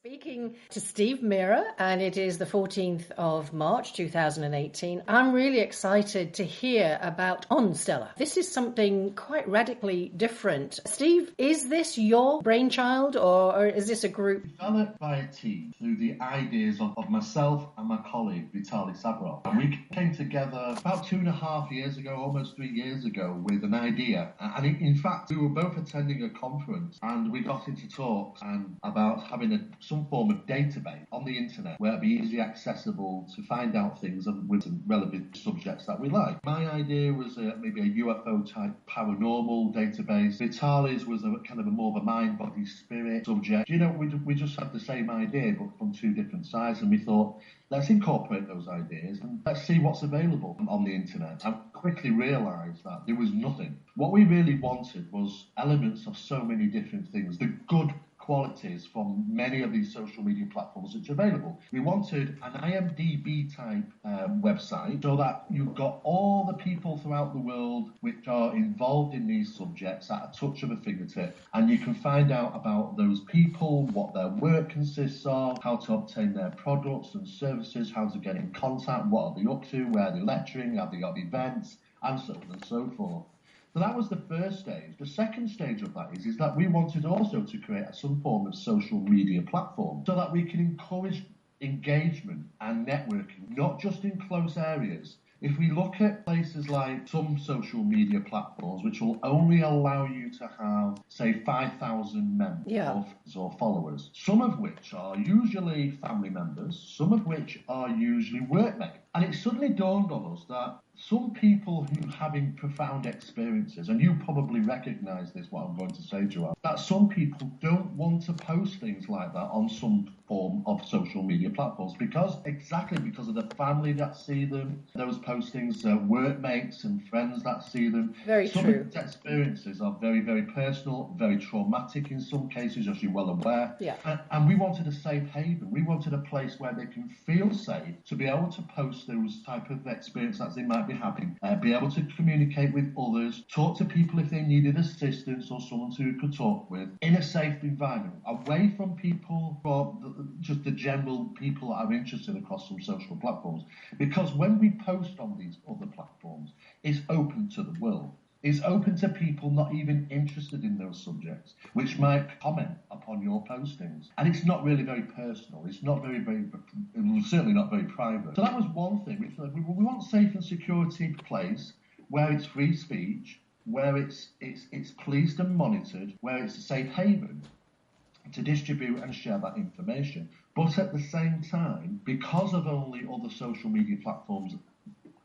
Speaking to Steve Mera, and it is the 14th of March 2018. I'm really excited to hear about OnStellar. This is something quite radically different. Steve, is this your brainchild or is this a group? Developed by a team through the ideas of myself and my colleague Vitaly Sabrov. And we came together about 2.5 years ago, almost 3 years ago, with an idea. And in fact, we were both attending a conference and we got into talks and about having some form of database on the internet where it'd be easily accessible to find out things with some relevant subjects that we like. My idea was maybe a UFO type paranormal database. Vitaly's was a kind of a more of a mind, body, spirit subject. You know, we just had the same idea but from two different sides, and we thought, let's incorporate those ideas and let's see what's available on the internet. I quickly realised that there was nothing. What we really wanted was elements of so many different things. The good qualities from many of these social media platforms which are available. We wanted an IMDb type website so that you've got all the people throughout the world which are involved in these subjects at a touch of a fingertip, and you can find out about those people, what their work consists of, how to obtain their products and services, how to get in contact, what are they up to, where they're lecturing, have they got events, and so on and so forth. So that was the first stage. The second stage of that is that we wanted also to create some form of social media platform so that we can encourage engagement and networking, not just in close areas. If we look at places like some social media platforms, which will only allow you to have, say, 5,000 members or followers, some of which are usually family members, some of which are usually workmates. And it suddenly dawned on us that some people who are having profound experiences, and you probably recognise this, what I'm going to say, Joanne, that some people don't want to post things like that on some form of social media platforms because of the family that see them, those postings, workmates and friends that see them. Very true. Some of these experiences are very, very personal, very traumatic in some cases, as you're well aware. Yeah. And we wanted a safe haven. We wanted a place where they can feel safe to be able to post those type of experiences that they might be having, be able to communicate with others, talk to people if they needed assistance or someone who could talk with in a safe environment, away from people, just the general people that are interested across some social platforms. Because when we post on these other platforms, it's open to the world. It's open to people not even interested in those subjects, which might comment upon your postings. And it's not really very personal. It's not certainly not very private. So that was one thing. We want safe and security place where it's free speech, where it's policed and monitored, where it's a safe haven to distribute and share that information. But at the same time, because of only other social media platforms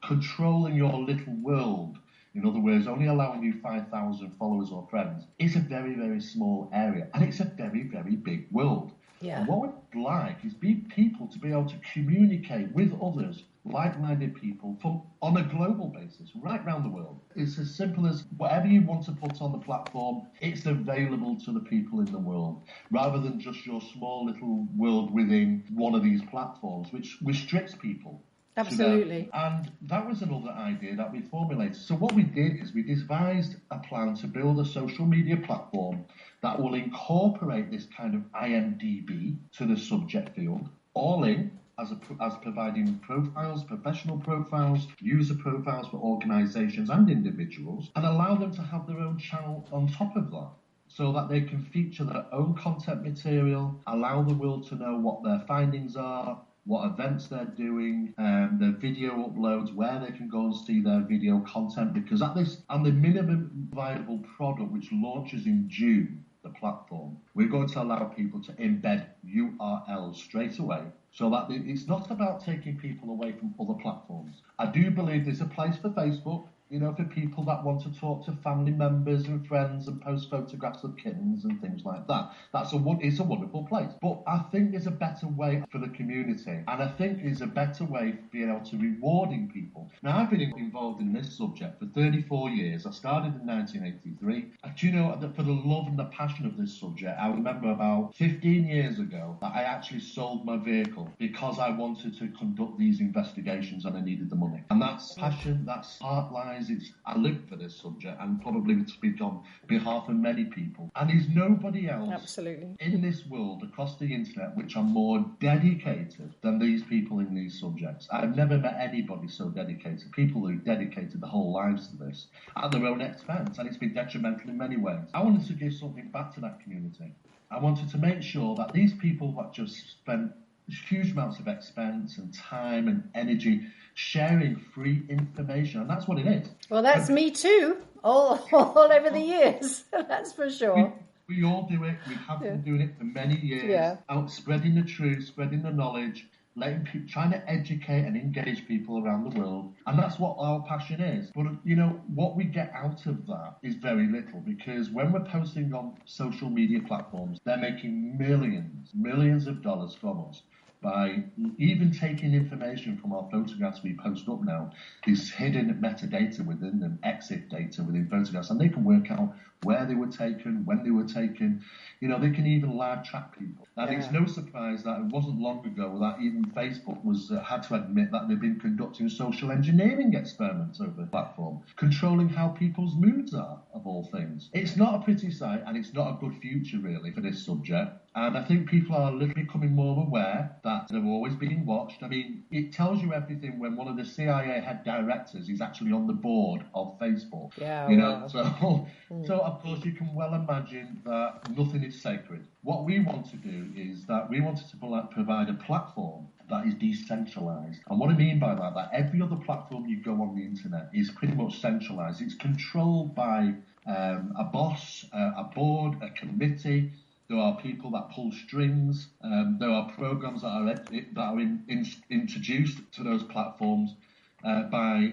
controlling your little world, in other words, only allowing you 5,000 followers or friends, it's a very, very small area. And it's a very, very big world. Yeah. And what we'd like is people to be able to communicate with others, like-minded people, on a global basis, right around the world. It's as simple as whatever you want to put on the platform, it's available to the people in the world, rather than just your small little world within one of these platforms, which restricts people. Absolutely. And that was another idea that we formulated. So what we did is we devised a plan to build a social media platform that will incorporate this kind of IMDb to the subject field, all in as providing profiles, professional profiles, user profiles for organisations and individuals, and allow them to have their own channel on top of that, so that they can feature their own content material, allow the world to know what their findings are, what events they're doing, their video uploads, where they can go and see their video content, because on the minimum viable product, which launches in June, the platform, we're going to allow people to embed URLs straight away, so that it's not about taking people away from other platforms. I do believe there's a place for Facebook, you know, for people that want to talk to family members and friends and post photographs of kittens and things like that. It's a wonderful place. But I think there's a better way for the community. And I think there's a better way for being able to rewarding people. Now, I've been involved in this subject for 34 years. I started in 1983. Do you know, for the love and the passion of this subject, I remember about 15 years ago that I actually sold my vehicle because I wanted to conduct these investigations and I needed the money. And that's passion, that's heartline, surprised. I live for this subject and probably speak on behalf of many people. And there's nobody else Absolutely. in this world across the internet which are more dedicated than these people in these subjects. I've never met anybody so dedicated. People who dedicated their whole lives to this at their own expense, and it's been detrimental in many ways. I wanted to give something back to that community. I wanted to make sure that these people that just spent huge amounts of expense and time and energy sharing free information, and that's what it is. Well, that's me too, all over the years, that's for sure. We all do it. We have been doing it for many years, out spreading the truth, spreading the knowledge, letting people, trying to educate and engage people around the world. And that's what our passion is. But, what we get out of that is very little, because when we're posting on social media platforms, they're making millions of dollars from us by even taking information from our photographs we post up now, this hidden metadata within them, exit data within photographs, and they can work out where they were taken, when they were taken. They can even live track people. And it's no surprise that it wasn't long ago that even Facebook had to admit that they've been conducting social engineering experiments over the platform, controlling how people's moods are, of all things. It's not a pretty sight, and it's not a good future, really, for this subject. And I think people are becoming more aware that they're always being watched. I mean, it tells you everything when one of the CIA head directors is actually on the board of Facebook. So of course you can well imagine that nothing is sacred. What we want to do is that we wanted to provide a platform that is decentralized. And what I mean by that every other platform you go on the internet is pretty much centralized. It's controlled by a boss, a board, a committee. There are people that pull strings. There are programs that are introduced to those platforms by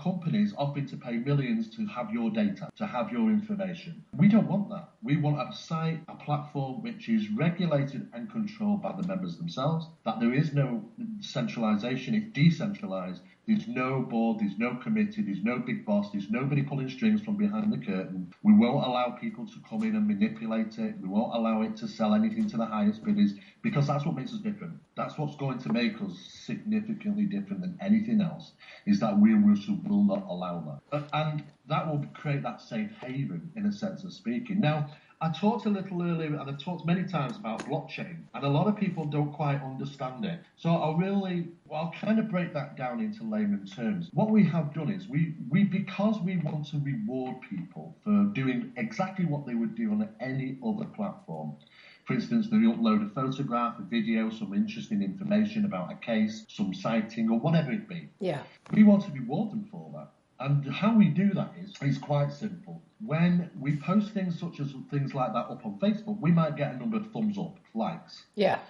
companies offering to pay millions to have your data, to have your information. We don't want that. We want a site, a platform which is regulated and controlled by the members themselves, that there is no centralization, it's decentralized. There's no board, there's no committee, there's no big boss, there's nobody pulling strings from behind the curtain. We won't allow people to come in and manipulate it. We won't allow it to sell anything to the highest bidders, because that's what makes us different. That's what's going to make us significantly different than anything else, is that we will not allow that. And that will create that safe haven, in a sense of speaking. Now, I talked a little earlier, and I've talked many times about blockchain, and a lot of people don't quite understand it. So I'll kind of break that down into layman terms. What we have done is because we want to reward people for doing exactly what they would do on any other platform. For instance, they upload a photograph, a video, some interesting information about a case, some sighting, or whatever it be. Yeah. We want to reward them for that. And how we do that is quite simple. When we post things such as things like that up on Facebook, we might get a number of thumbs up, likes. Yeah.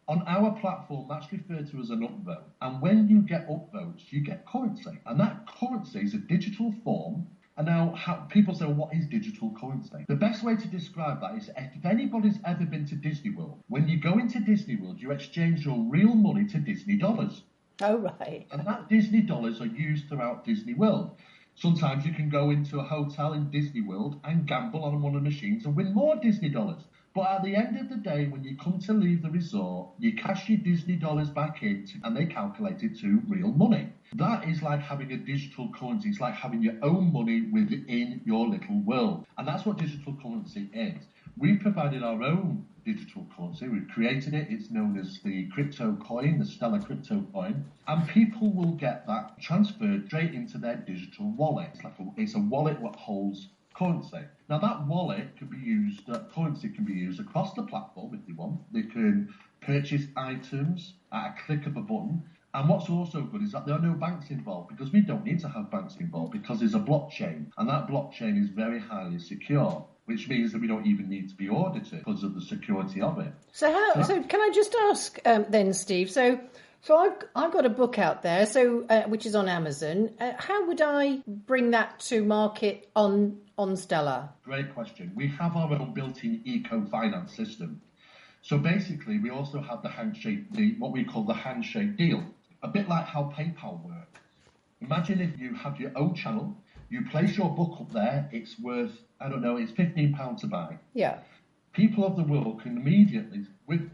On our platform, that's referred to as an upvote. And when you get upvotes, you get currency. And that currency is a digital form. And now people say, well, what is digital currency? The best way to describe that is if anybody's ever been to Disney World, when you go into Disney World, you exchange your real money to Disney dollars. Oh, right. And that Disney dollars are used throughout Disney World. Sometimes you can go into a hotel in Disney World and gamble on one of the machines and win more Disney dollars. But at the end of the day, when you come to leave the resort, you cash your Disney dollars back in and they calculate it to real money. That is like having a digital currency. It's like having your own money within your little world. And that's what digital currency is. We've provided our own digital currency. We've created it. It's known as the crypto coin, the Stellar crypto coin. And people will get that transferred straight into their digital wallet. It's a wallet that holds currency. Now that wallet can be used, currency can be used across the platform if they want. They can purchase items at a click of a button. And what's also good is that there are no banks involved, because we don't need to have banks involved, because there's a blockchain, and that blockchain is very highly secure, which means that we don't even need to be audited because of the security of it. So can I just ask then, Steve? So I've got a book out there, which is on Amazon. How would I bring that to market on OnStellar? Great question. We have our own built-in eco-finance system. So basically, we also have what we call the handshake deal, a bit like how PayPal works. Imagine if you have your own channel, you place your book up there, it's worth, it's £15 to buy. Yeah. People of the world can immediately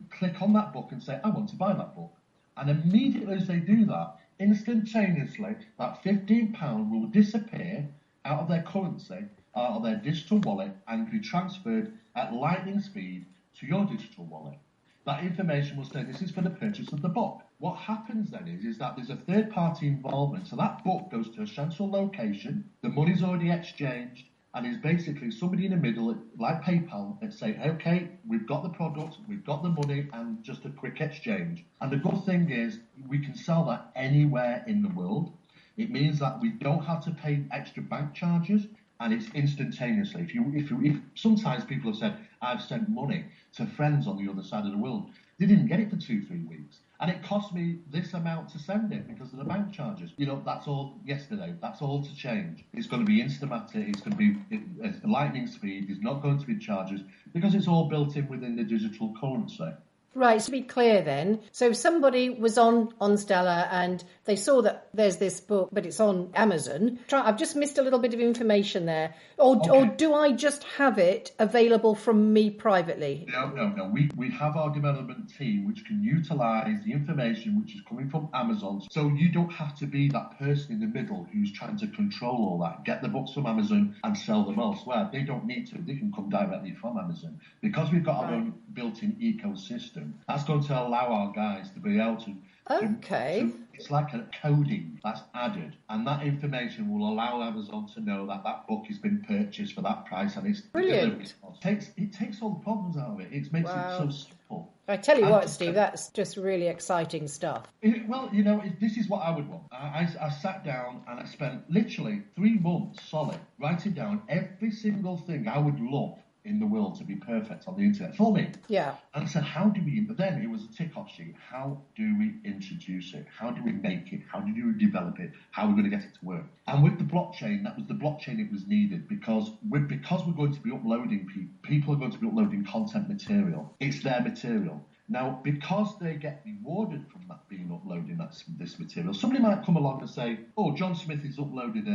click on that book and say, I want to buy that book. And immediately as they do that, instantaneously, that £15 will disappear out of their currency, out of their digital wallet, and be transferred at lightning speed to your digital wallet. That information will say this is for the purchase of the book. What happens then is that there's a third party involvement. So that book goes to a central location, the money's already exchanged, and is basically somebody in the middle, like PayPal, and say, okay, we've got the product, we've got the money, and just a quick exchange. And the good thing is we can sell that anywhere in the world. It means that we don't have to pay extra bank charges, and it's instantaneously. If sometimes people have said, I've sent money to friends on the other side of the world, they didn't get it for 2-3 weeks. And it cost me this amount to send it because of the bank charges. You know, that's all yesterday. That's all to change. It's going to be instamatic. It's going to be lightning speed. There's not going to be charges because it's all built in within the digital currency. Right, to be clear then, so if somebody was on OnStellar and they saw that there's this book, but it's on Amazon, I've just missed a little bit of information there, or do I just have it available from me privately? No. We have our development team which can utilise the information which is coming from Amazon, so you don't have to be that person in the middle who's trying to control all that. Get the books from Amazon and sell them elsewhere. They don't need to. They can come directly from Amazon. Because we've got our own built-in ecosystem, that's going to allow our guys to be able to. Okay. It's like a coding that's added, and that information will allow Amazon to know that that book has been purchased for that price, and it's brilliant. It takes all the problems out of it. It makes it so simple. I tell you what, Steve, that's just really exciting stuff. Well, you know, this is what I would want. I sat down and I spent literally 3 months solid writing down every single thing I would love in the world to be perfect on the internet for me. Yeah. And I said, how do we, but then it was a tick-off sheet. How do we introduce it? How do we make it? How do we develop it? How are we going to get it to work? And with the blockchain, that was the blockchain it was needed because we're going to be uploading, people are going to be uploading content material. It's their material. Now, because they get rewarded from that being uploading this material, somebody might come along and say, oh, John Smith has uploaded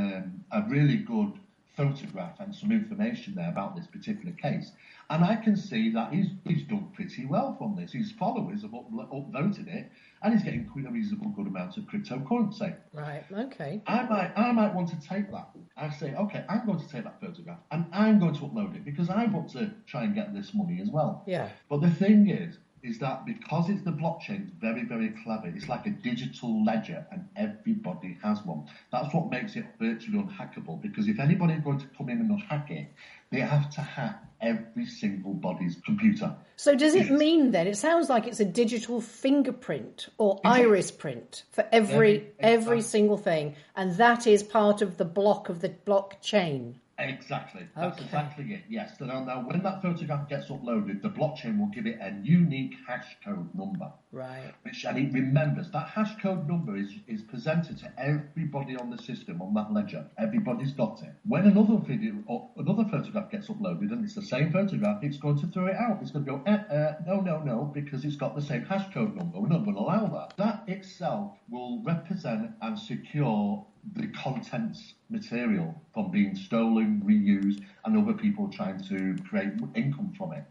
a really good photograph and some information there about this particular case. And I can see that he's done pretty well from this. His followers have upvoted it, and he's getting quite a reasonable good amount of cryptocurrency. Right, okay. I might want to take that. I say, okay, I'm going to take that photograph, and I'm going to upload it because I want to try and get this money as well. Yeah. But the thing is that because it's the blockchain, it's very, very clever. It's like a digital ledger, and everybody has one. That's what makes it virtually unhackable, because if anybody's going to come in and unhack it, they have to hack every single body's computer. So does it mean then, it sounds like it's a digital fingerprint or iris print for every single thing, and that is part of the block of the blockchain? Exactly. That's exactly it. Yes. So now when that photograph gets uploaded, the blockchain will give it a unique hash code number. Right. And it remembers that hash code number is presented to everybody on the system on that ledger. Everybody's got it. When another video or another photograph gets uploaded and it's the same photograph, it's going to throw it out. It's going to go, no, because it's got the same hash code number. We're not going to allow that. That itself will represent and secure the contents material from being stolen, reused, and other people trying to create income from it,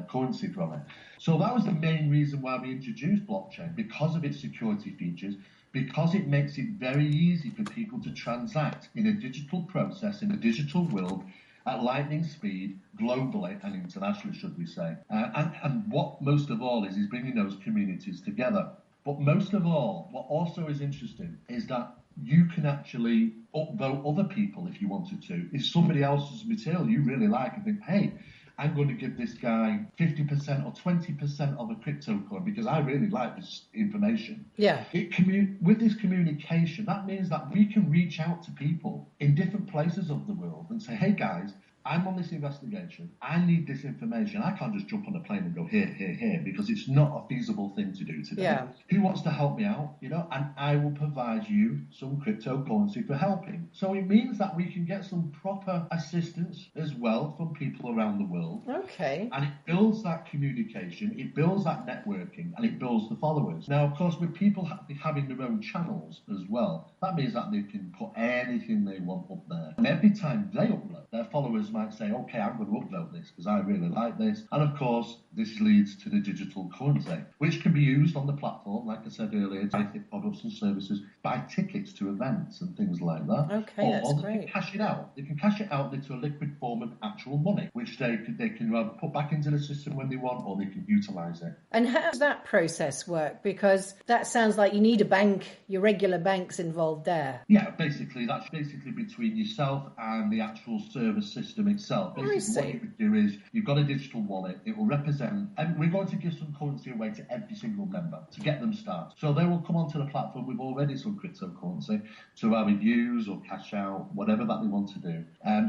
currency from it. So that was the main reason why we introduced blockchain, because of its security features, because it makes it very easy for people to transact in a digital process, in a digital world, at lightning speed, globally and internationally, should we say. And what most of all is bringing those communities together. But most of all, what also is interesting is that you can actually upvote other people if you wanted to. If somebody else's material you really like and think, hey, I'm going to give this guy 50% or 20% of a crypto coin because I really like this information. Yeah. With this communication, that means that we can reach out to people in different places of the world and say, hey guys, I'm on this investigation. I need this information. I can't just jump on a plane and go here, because it's not a feasible thing to do today. Yeah. Who wants to help me out? And I will provide you some cryptocurrency for helping. So it means that we can get some proper assistance as well from people around the world. Okay. And it builds that communication, it builds that networking, and it builds the followers. Now, of course, with people having their own channels as well, that means that they can put anything they want up there. And every time they upload, their followers might say, okay, I'm going to upload this because I really like this. And of course, this leads to the digital currency, which can be used on the platform, like I said earlier, to buy products and services, buy tickets to events and things like that. Okay, or that's they great. can cash it out. They can cash it out into a liquid form of actual money, which they can put back into the system when they want, or they can utilise it. And how does that process work? Because that sounds like you need a bank, your regular bank's involved there. Yeah, basically, that's basically between yourself and the actual service system itself. Basically, what you would do is you've got a digital wallet. It will represent, and we're going to give some currency away to every single member to get them started. So they will come onto the platform with already some cryptocurrency to either use or cash out, whatever that they want to do.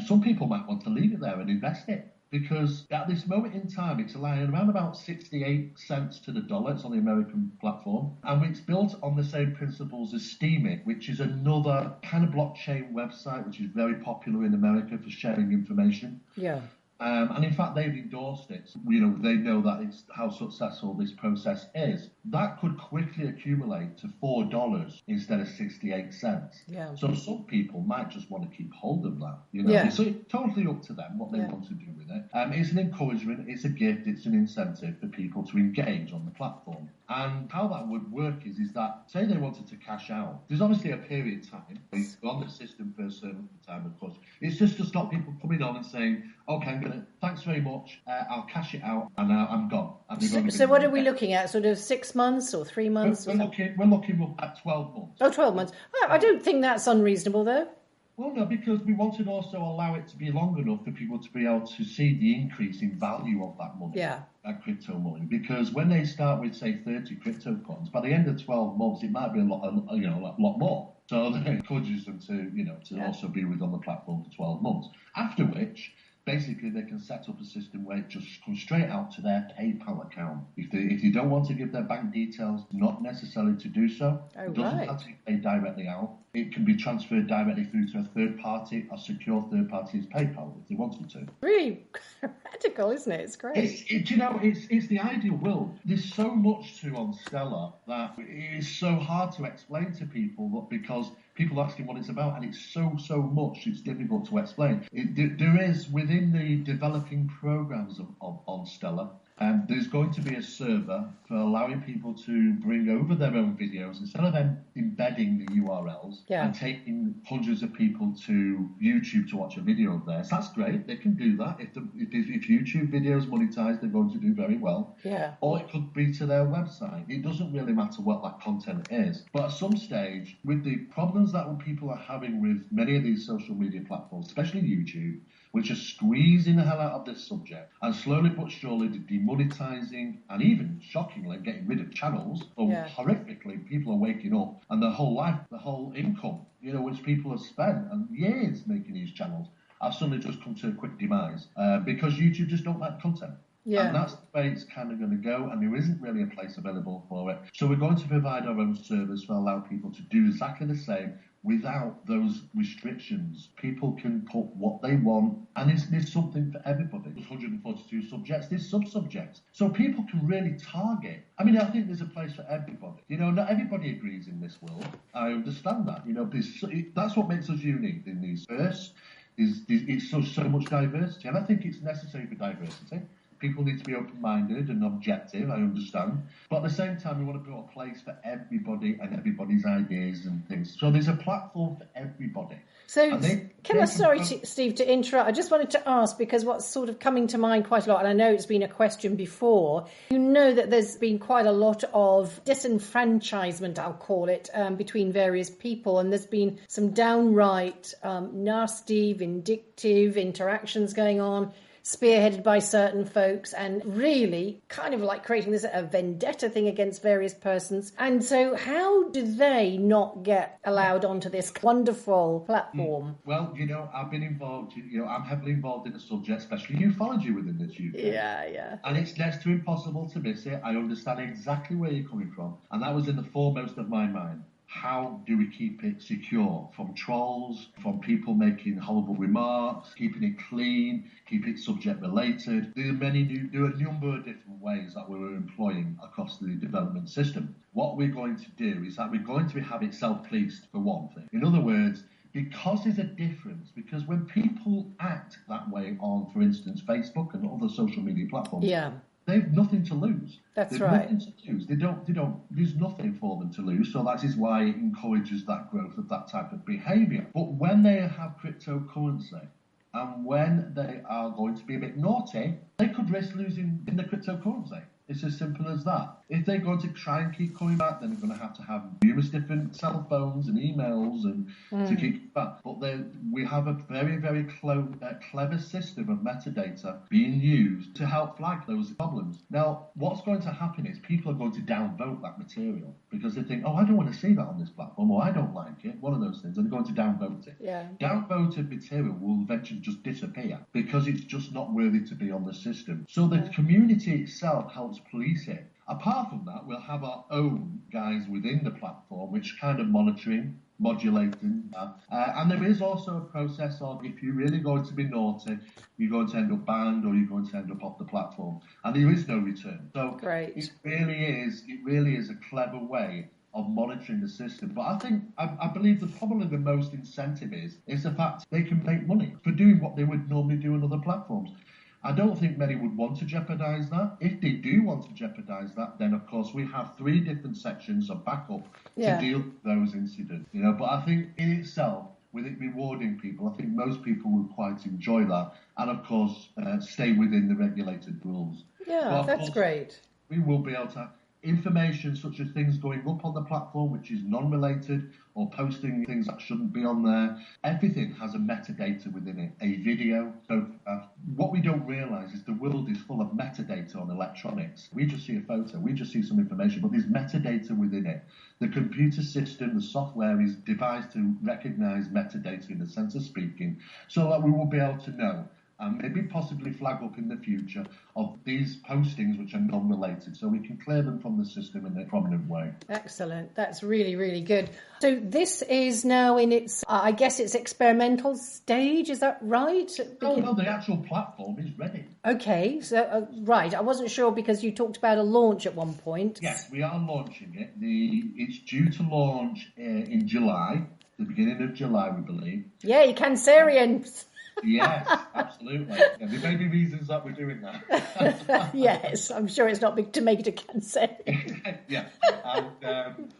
Some people might want to leave it there and invest it, because at this moment in time, it's lying around about 68 cents to the dollar. It's on the American platform. And it's built on the same principles as Steemit, which is another kind of blockchain website, which is very popular in America for sharing information. Yeah. And in fact, they've endorsed it. You know, they know that it's how successful this process is. That could quickly accumulate to $4 instead of 68 cents. Yeah. So some people might just want to keep hold of that. You know, Yeah. So it's totally up to them what they want to do with it. It's an encouragement, it's a gift, it's an incentive for people to engage on the platform. And how that would work is that, say they wanted to cash out, there's obviously a period of time. It's on the system for a certain time, of course. It's just to stop people coming on and saying, okay, thanks very much, I'll cash it out, and I'm gone. So what are we looking at? Sort of 6 months or 3 months? We're looking at 12 months. Oh, 12 months. I don't think that's unreasonable, though. Well, no, because we wanted also allow it to be long enough for people to be able to see the increase in value of that money, that crypto money. Because when they start with, say, 30 crypto coins, by the end of 12 months, it might be a lot more. So that encourages them to also be on the platform for 12 months. After which, basically, they can set up a system where it just comes straight out to their PayPal account. If they don't want to give their bank details, not necessarily to do so. It doesn't have to be paid directly out. It can be transferred directly through to a third party, a secure third party as PayPal, if they wanted to. Really radical, isn't it? It's great. It's the ideal world. There's so much to OnStellar that it is so hard to explain to people, because people asking what it's about, and it's so much, it's difficult to explain. There is, within the developing programs of OnStellar, there's going to be a server for allowing people to bring over their own videos instead of them embedding the URLs and taking hundreds of people to YouTube to watch a video of theirs. That's great. They can do that. If YouTube videos monetized, they're going to do very well. Yeah. Or it could be to their website. It doesn't really matter what that content is. But at some stage, with the problems that people are having with many of these social media platforms, especially YouTube, which are squeezing the hell out of this subject, and slowly but surely demonetizing and even shockingly getting rid of channels. So horrifically, people are waking up, and their whole life, the whole income, which people have spent and years making these channels, have suddenly just come to a quick demise because YouTube just don't like content. Yeah. And that's the way it's kind of going to go, and there isn't really a place available for it. So we're going to provide our own service to allow people to do exactly the same without those restrictions. People can put what they want, and there's something for everybody. There's 142 subjects, there's sub-subjects. So people can really target. I mean, I think there's a place for everybody. Not everybody agrees in this world. I understand that. That's what makes us unique in these first. It's so much diversity, and I think it's necessary for diversity. People need to be open-minded and objective, I understand. But at the same time, we want to build a place for everybody and everybody's ideas and things. So there's a platform for everybody. So, Steve, to interrupt, I just wanted to ask, because what's sort of coming to mind quite a lot, and I know it's been a question before, that there's been quite a lot of disenfranchisement, I'll call it, between various people, and there's been some downright nasty, vindictive interactions going on, spearheaded by certain folks, and really kind of like creating this a vendetta thing against various persons. And so how do they not get allowed onto this wonderful platform? Well, I've been involved, I'm heavily involved in the subject, especially ufology within this UK. Yeah. And it's next to impossible to miss it. I understand exactly where you're coming from. And that was in the foremost of my mind. How do we keep it secure from trolls, from people making horrible remarks, keeping it clean, keep it subject related? There are a number of different ways that we're employing across the development system. What we're going to do is that we're going to have it self-policed, for one thing. In other words, because there's a difference, because when people act that way on, for instance, Facebook and other social media platforms, they've nothing to lose. That's right. Nothing to lose. They don't, there's nothing for them to lose. So that is why it encourages that growth of that type of behavior. But when they have cryptocurrency, and when they are going to be a bit naughty, they could risk losing in the cryptocurrency. It's as simple as that. If they're going to try and keep coming back, then they're going to have numerous different cell phones and emails and to keep back. But we have a very, very clever system of metadata being used to help flag those problems. Now, what's going to happen is people are going to downvote that material because they think, oh, I don't want to see that on this platform, or I don't like it, one of those things, and they're going to downvote it. Yeah. Downvoted material will eventually just disappear because it's just not worthy to be on the system. So the community itself helps police it. Apart from that, we'll have our own guys within the platform which kind of monitoring, modulating that. And there is also a process of if you're really going to be naughty, you're going to end up banned or you're going to end up off the platform. And there is no return. So it really is a clever way of monitoring the system. But I believe that probably the most incentive is the fact they can make money for doing what they would normally do on other platforms. I don't think many would want to jeopardise that. If they do want to jeopardise that, then of course we have 3 different sections of backup to deal with those incidents. But I think in itself, with it rewarding people, I think most people would quite enjoy that, and of course stay within the regulated rules. Yeah, that's great. We will be able to information such as things going up on the platform which is non-related or posting things that shouldn't be on there. Everything has a metadata within it, a video. So what we don't realise is the world is full of metadata on electronics. We just see a photo, we just see some information, but there's metadata within it. The computer system, the software is devised to recognise metadata in the sense of speaking, so that we will be able to know and maybe possibly flag up in the future of these postings which are non-related, so we can clear them from the system in a prominent way. Excellent. That's really, really good. So this is now in its, I guess its experimental stage, is that right? Oh, no, the actual platform is ready. Okay, so, right, I wasn't sure because you talked about a launch at one point. Yes, we are launching it. It's due to launch in July, the beginning of July, we believe. Yay, Cancerians! Yes, absolutely. Yeah, there may be reasons that we're doing that. Yes, I'm sure it's not big to make it a cancer. Yeah. And,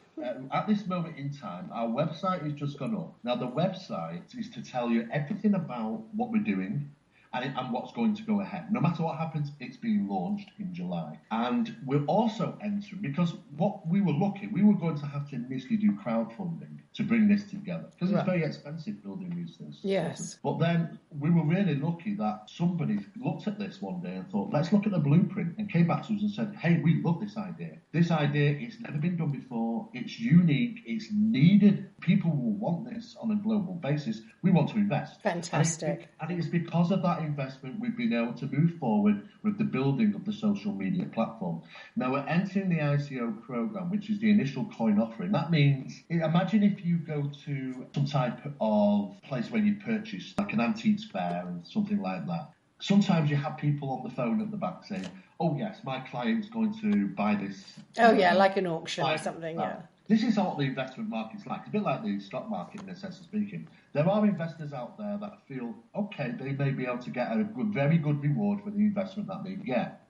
at this moment in time, our website has just gone up. Now, the website is to tell you everything about what we're doing and what's going to go ahead. No matter what happens, it's being launched in July. And we're also entering, because what we were going to have to initially do crowdfunding to bring this together, because it's very expensive building these things. Yes. But then we were really lucky that somebody looked at this one day and thought, let's look at the blueprint, and came back to us and said, hey, we love this idea. This idea, it's never been done before, it's unique, it's needed, people will want this on a global basis, we want to invest. Fantastic. And it's because of that investment we've been able to move forward with the building of the social media platform. Now we're entering the ICO program, which is the initial coin offering. That means, imagine if you go to some type of place where you purchase like an antiques fair and something like that. Sometimes you have people on the phone at the back saying, oh yes, my client's going to buy this. Oh yeah, like an auction or something, yeah. This is what the investment market's like. It's a bit like the stock market in a sense of speaking. There are investors out there that feel, okay, they may be able to get a very good reward for the investment that they get.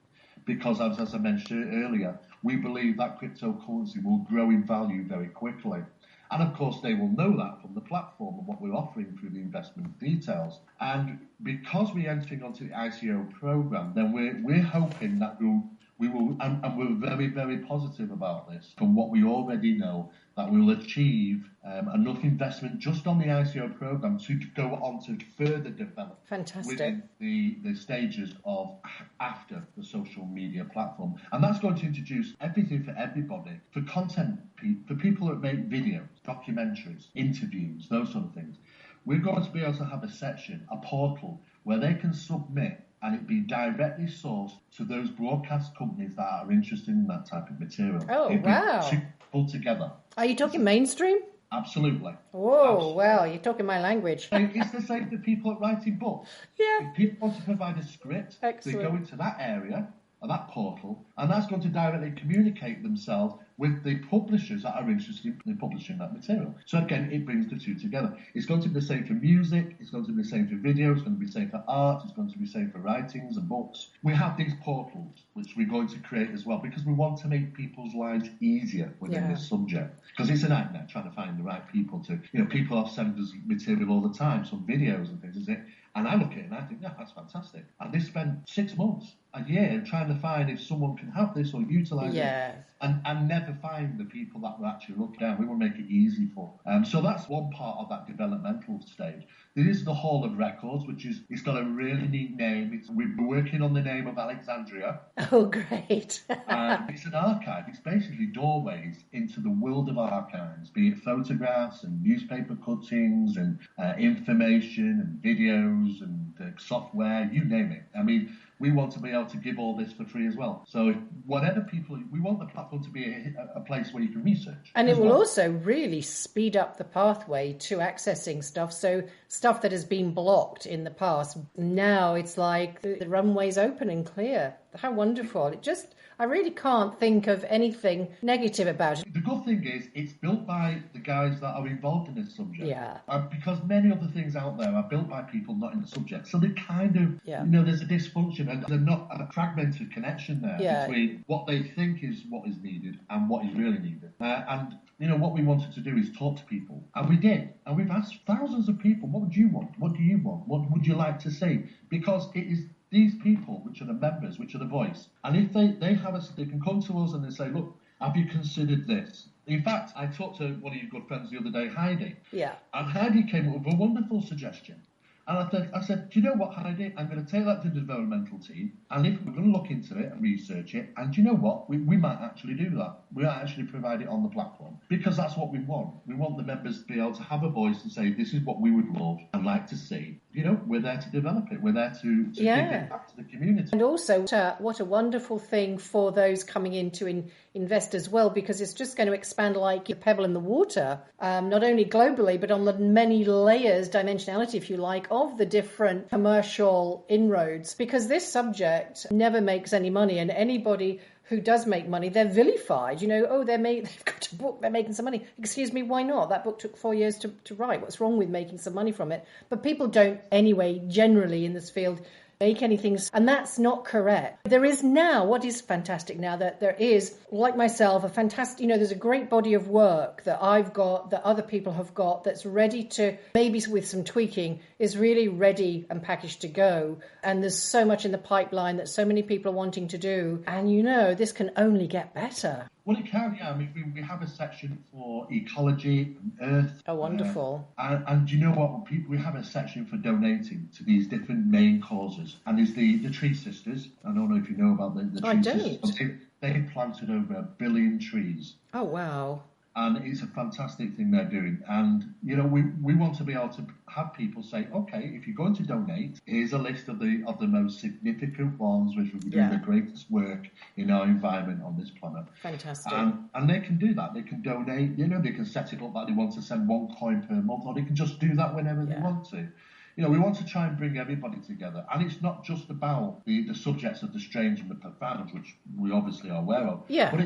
Because, as I mentioned earlier, we believe that cryptocurrency will grow in value very quickly. And of course, they will know that from the platform and what we're offering through the investment details. And because we're entering onto the ICO program, then we're hoping that we will, and we're very, very positive about this, from what we already know, that we'll achieve enough investment just on the ICO program to go on to further develop within the stages of after the social media platform. And that's going to introduce everything for everybody, for content, for people that make videos, documentaries, interviews, those sort of things. We're going to be able to have a section, a portal, where they can submit and it be directly sourced to those broadcast companies that are interested in that type of material. Oh, wow. Pulled together. Are you talking mainstream? Absolutely. Whoa, Absolutely. wow, you're talking my language. It's the same for people writing books. Yeah. If people want to provide a script, Excellent. they go into that area that portal, and that's going to directly communicate themselves with the publishers that are interested in publishing that material. So again, it brings the two together. It's going to be the same for music, it's going to be the same for video, it's going to be the same for art, it's going to be the same for writings and books. We have these portals, which we're going to create as well, because we want to make people's lives easier within this subject. Because it's a nightmare trying to find the right people to, people are sending us material all the time, some videos and things, isn't it? And I look at it and I think, that's fantastic. And they spend 6 months, a year, trying to find if someone can have this or utilise it, and never find the people that will actually look down. We will make it easy for. So that's one part of that developmental stage. There is the Hall of Records, which is, it's got a really neat name. We're working on the name of Alexandria. Oh, great. It's an archive. It's basically doorways into the world of archives, be it photographs and newspaper cuttings and information and videos and software, you name it. I mean, we want to be able to give all this for free as well. So whatever people, we want the platform to be a place where you can research. And it will also really speed up the pathway to accessing stuff. So stuff that has been blocked in the past, now it's like the runway's open and clear. How wonderful. I really can't think of anything negative about it. The good thing is it's built by the guys that are involved in this subject. Yeah. Because many of the things out there are built by people not in the subject. So they kind of, there's a dysfunction and there's not a fragmented connection there between what they think is what is needed and what is really needed. And what we wanted to do is talk to people. And we did. And we've asked thousands of people, what would you want? What do you want? What would you like to see? Because it is these people, which are the members, which are the voice. And if they can come to us and they say, look, have you considered this? In fact, I talked to one of your good friends the other day, Heidi. Yeah. And Heidi came up with a wonderful suggestion. And I said, do you know what, Heidi? I'm going to take that to the developmental team, and if we're going to look into it and research it, and do you know what? We might actually do that. We might actually provide it on the platform, because that's what we want. We want the members to be able to have a voice and say, this is what we would love and like to see. We're there to develop it. We're there to give it back to the community. And also, what a wonderful thing for those coming in to invest as well, because it's just going to expand like a pebble in the water, not only globally, but on the many layers, dimensionality, if you like, of the different commercial inroads, because this subject never makes any money, and anybody who does make money, they're vilified. They've got a book, they're making some money. Excuse me, why not? That book took 4 years to write. What's wrong with making some money from it? But people don't, anyway, generally in this field, make anything, and that's not correct. There is now, what is fantastic now, that there is, like myself, a fantastic, there's a great body of work that I've got, that other people have got, that's ready to, maybe with some tweaking, is really ready and packaged to go. And there's so much in the pipeline that so many people are wanting to do. And this can only get better. Well, it can, yeah. I mean, we have a section for ecology and earth. Oh, wonderful. And do you know what? We have a section for donating to these different main causes. And there's the Tree Sisters. I don't know if you know about the Tree Sisters. They've planted over 1 billion trees. Oh, wow. And it's a fantastic thing they're doing. And, we want to be able to have people say, okay, if you're going to donate, here's a list of the most significant ones which will be doing the greatest work in our environment on this planet. Fantastic. And they can do that. They can donate, they can set it up that they want to send 1 coin per month, or they can just do that whenever they want to. We want to try and bring everybody together. And it's not just about the subjects of the strange and the profound, which we obviously are aware of. Yeah. But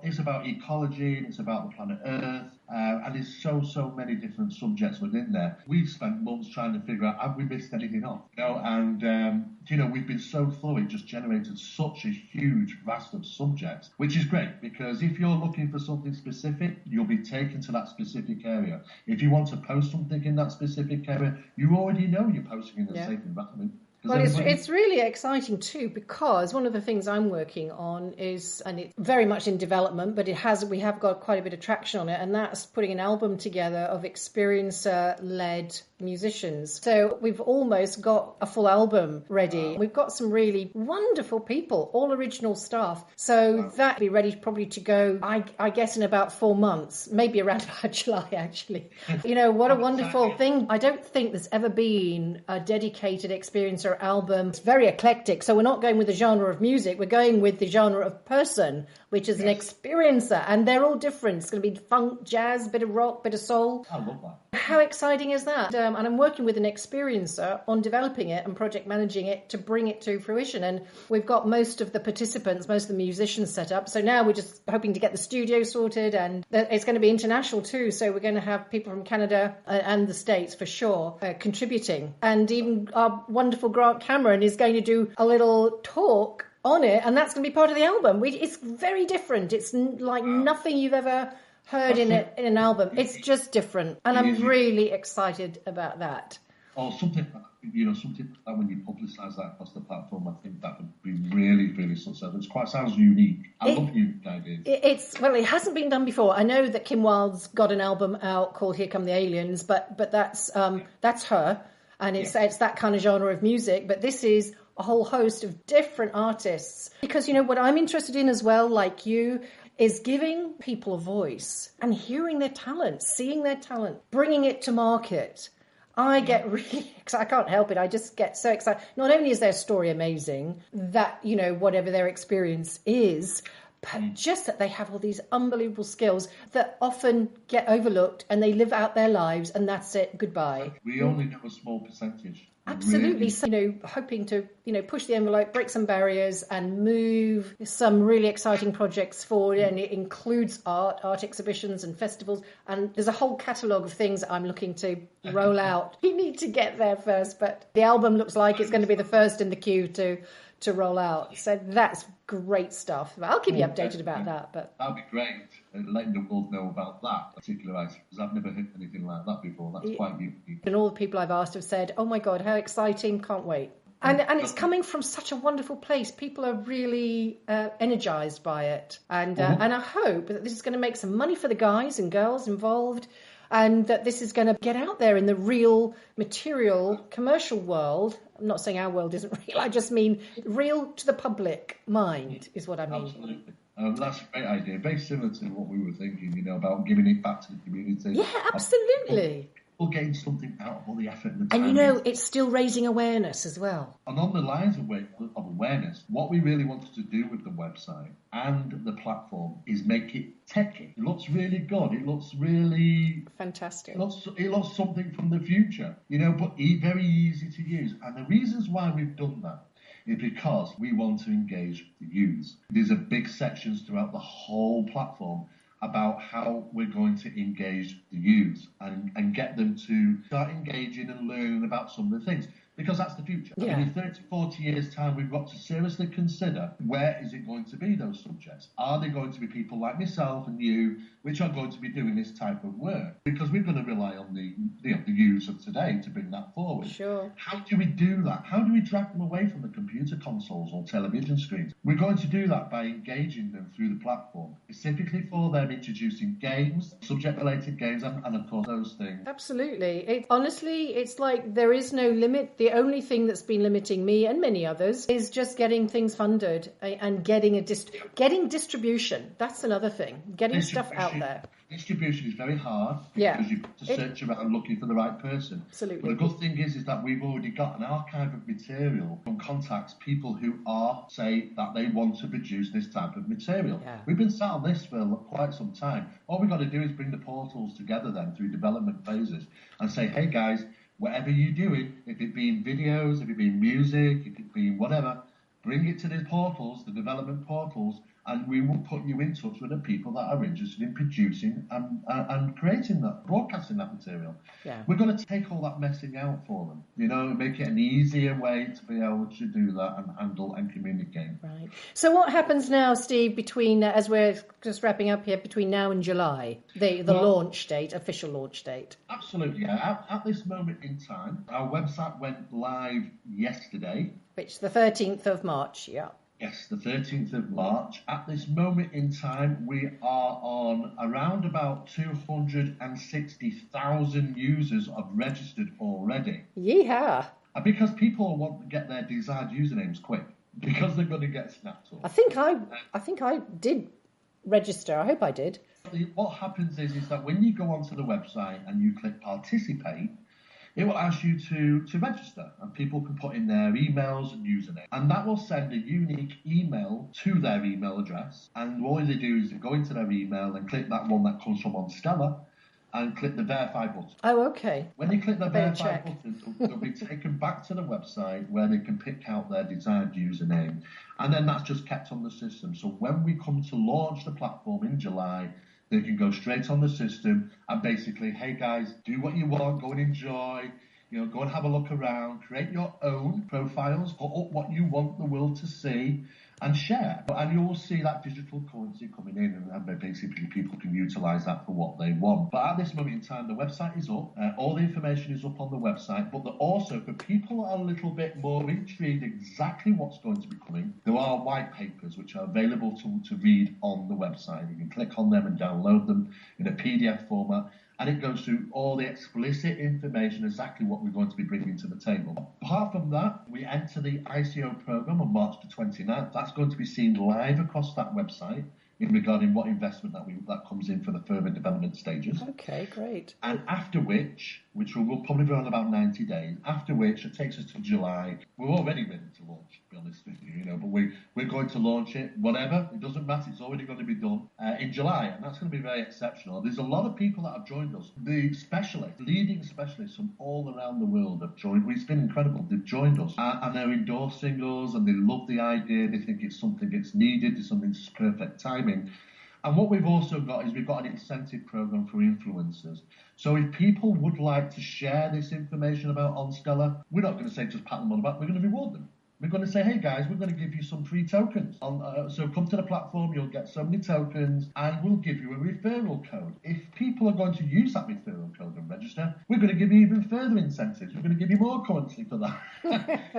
it's about ecology, it's about the planet Earth, and there's so many different subjects within there. We've spent months trying to figure out, have we missed anything off? We've been so thorough, it just generated such a huge vast of subjects, which is great, because if you're looking for something specific, you'll be taken to that specific area. If you want to post something in that specific area, you already know you're posting in a safe environment. Well, it's really exciting too, because one of the things I'm working on is, and it's very much in development, but we have got quite a bit of traction on it, and that's putting an album together of experiencer-led musicians. So we've almost got a full album ready. Wow. We've got some really wonderful people, all original stuff. So that'll be ready probably to go, I guess, in about 4 months, maybe around about July, actually. What a wonderful thing. I don't think there's ever been a dedicated experiencer album. It's very eclectic. So we're not going with the genre of music. We're going with the genre of person. which is an experiencer, and they're all different. It's going to be funk, jazz, bit of rock, bit of soul. I love that. How exciting is that? And I'm working with an experiencer on developing it and project managing it to bring it to fruition. And we've got most of the participants, most of the musicians set up. So now we're just hoping to get the studio sorted, and it's going to be international too. So we're going to have people from Canada and the States for sure contributing. And even our wonderful Grant Cameron is going to do a little talk on it, and that's going to be part of the album. It's very different. It's like nothing you've ever heard in an album. It's just different, and I'm really excited about that. Or something that when you publicise that across the platform, I think that would be really, really successful. Sounds unique. I love unique ideas. It hasn't been done before. I know that Kim Wilde's got an album out called Here Come the Aliens, but that's her, and it's that kind of genre of music. But this is a whole host of different artists, because what I'm interested in as well, like you, is giving people a voice and hearing their talent, seeing their talent, bringing it to market. I get really excited. I can't help it. I just get so excited. Not only is their story amazing, that, whatever their experience is, but just that they have all these unbelievable skills that often get overlooked, and they live out their lives, and that's it. Goodbye. We only know a small percentage. Absolutely. So, hoping to, push the envelope, break some barriers, and move some really exciting projects forward. And it includes art exhibitions and festivals. And there's a whole catalogue of things that I'm looking to roll out. We need to get there first, but the album looks like it's going to be the first in the queue to roll out. So that's great stuff. I'll keep you updated about that. But that'd be great. Letting the world know about that particular item, because I've never heard anything like that before. That's quite unique. And all the people I've asked have said, "Oh my God, how exciting! Can't wait." And it's coming from such a wonderful place. People are really energised by it, and I hope that this is going to make some money for the guys and girls involved, and that this is going to get out there in the real material commercial world. I'm not saying our world isn't real. I just mean real to the public mind is what I mean. Absolutely. That's a great idea. Very similar to what we were thinking, about giving it back to the community. Yeah, absolutely. People getting something out of all the effort and the time. And it's still raising awareness as well. And on the lines of awareness, what we really wanted to do with the website and the platform is make it techy. It looks really good. It looks really fantastic. It looks something from the future, but very easy to use. And the reasons why we've done that is because we want to engage the users. There's a big sections throughout the whole platform about how we're going to engage the youths and get them to start engaging and learning about some of the things, because that's the future. Yeah. In 30, 40 years' time, we've got to seriously consider, where is it going to be, those subjects? Are they going to be people like myself and you, which are going to be doing this type of work? Because we're going to rely on the youths of today to bring that forward. Sure. How do we do that? How do we drag them away from the computer consoles or television screens? We're going to do that by engaging them through the platform, specifically for them, introducing games, subject-related games, and of course those things. Absolutely. Honestly, it's like there is no limit. The only thing that's been limiting me and many others is just getting things funded and getting getting distribution. That's another thing. Getting stuff out there. Distribution is very hard because you've got to search around looking for the right person. Absolutely. But the good thing is that we've already got an archive of material from contacts, people who say that they want to produce this type of material. Yeah. We've been sat on this for quite some time. All we've got to do is bring the portals together then through development phases and say, hey guys, whatever you're doing, if it be in videos, if it be in music, if it be in whatever, bring it to the portals, the development portals, and we will put you in touch with the people that are interested in producing and creating that, broadcasting that material. Yeah. We're going to take all that messing out for them, make it an easier way to be able to do that and handle and communicate. Right. So what happens now, Steve, between, as we're just wrapping up here, between now and July, the launch date, official launch date? Absolutely, yeah. At this moment in time, our website went live yesterday. Which the 13th of March, yeah. Yes, the 13th of March. At this moment in time, we are on around about 260,000 users have registered already. Yeehaw. Because people want to get their desired usernames quick, because they're going to get snapped up. I think I did register. I hope I did. What happens is that when you go onto the website and you click participate, it will ask you to register, and people can put in their emails and username, and that will send a unique email to their email address. And all they do is go into their email and click that one that comes from OnStellar and click the verify button. Oh, okay. When they click the verify button, they'll be taken back to the website where they can pick out their desired username, and then that's just kept on the system. So when we come to launch the platform in July, they can go straight on the system and basically, hey guys, do what you want, go and enjoy, go and have a look around, create your own profiles, put up what you want the world to see, and share. And you will see that digital currency coming in, and basically people can utilise that for what they want. But at this moment in time, the website is up. All the information is up on the website. But also, for people that are a little bit more intrigued exactly what's going to be coming, there are white papers which are available to read on the website. You can click on them and download them in a PDF format. And it goes through all the explicit information, exactly what we're going to be bringing to the table. Apart from that, we enter the ICO program on March the 29th. That's going to be seen live across that website in regarding what investment that comes in for the further development stages. Okay, great. And after which will probably be on about 90 days, after which it takes us to July. We're already ready to launch, to be honest with you, but we're going to launch it, whatever, it doesn't matter, it's already going to be done in July, and that's going to be very exceptional. There's a lot of people that have joined us. The leading specialists from all around the world have joined. It's been incredible. They've joined us, and they're endorsing us, and they love the idea. They think it's something that's needed, it's something that's perfect timing. And what we've also got is we've got an incentive program for influencers. So if people would like to share this information about OnStellar, we're not going to say just pat them on the back, we're going to reward them. We're going to say, hey guys, we're going to give you some free tokens. So come to the platform, you'll get so many tokens, and we'll give you a referral code. If people are going to use that referral code and register, we're going to give you even further incentives. We're going to give you more currency for that.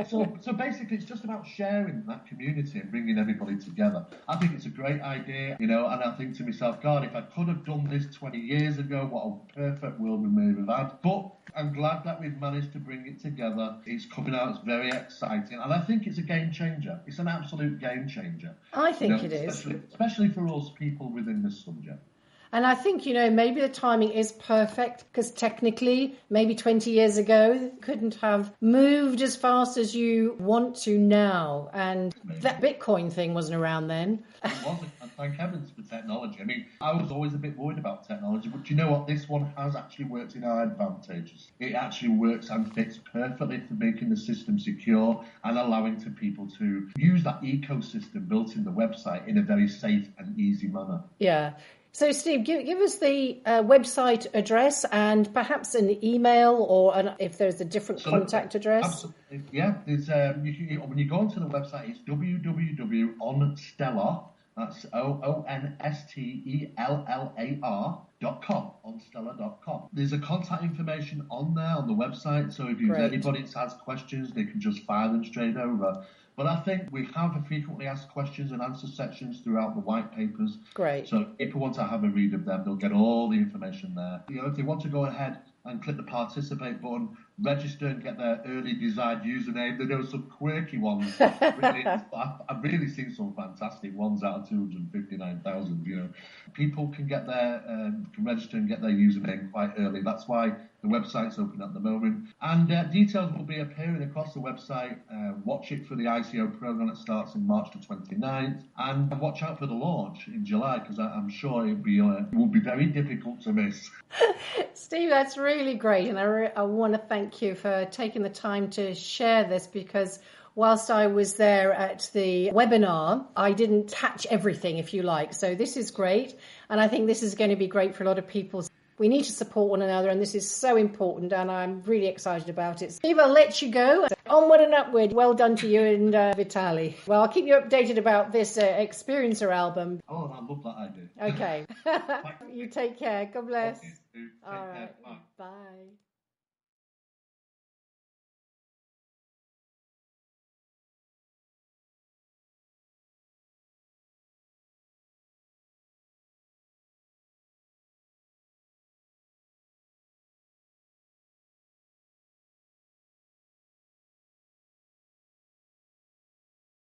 So basically, it's just about sharing that community and bringing everybody together. I think it's a great idea, and I think to myself, God, if I could have done this 20 years ago, what a perfect world we may have had. But I'm glad that we've managed to bring it together. It's coming out, it's very exciting, and I think it's a game changer. It's an absolute game changer. I think it is. Especially for us people within this subject. And I think, maybe the timing is perfect because technically, maybe 20 years ago, you couldn't have moved as fast as you want to now. And that Bitcoin thing wasn't around then. It wasn't, and thank heavens for technology. I mean, I was always a bit worried about technology, but you know what? This one has actually worked in our advantage. It actually works and fits perfectly for making the system secure and allowing people to use that ecosystem built in the website in a very safe and easy manner. Yeah. So, Steve, give us the website address and perhaps an email or if there's a different contact address. Absolutely. Yeah. When you go onto the website, it's www.onstellar, that's OnStellar.com, onstellar.com. There's a contact information on there on the website, so if anybody has questions, they can just fire them straight over. But I think we have a frequently asked questions and answer sections throughout the white papers. Great. So if you want to have a read of them, they'll get all the information there. If they want to go ahead and click the participate button, register and get their early desired username. There are some quirky ones. I've really seen some fantastic ones out of 259,000. People can get can register and get their username quite early. That's why the website's open at the moment. And details will be appearing across the website. Watch it for the ICO program that starts in March the 29th. And watch out for the launch in July, because I'm sure it will be very difficult to miss. Steve, that's really great. And I want to thank you for taking the time to share this, because whilst I was there at the webinar, I didn't catch everything, if you like. So this is great. And I think this is going to be great for a lot of people. We need to support one another, and this is so important, and I'm really excited about it. Steve, I'll let you go. Onward and upward. Well done to you and Vitaly. Well, I'll keep you updated about this Experiencer album. Oh, I love that idea. Okay. You take care. God bless. Okay, All right. Care. Bye. Bye.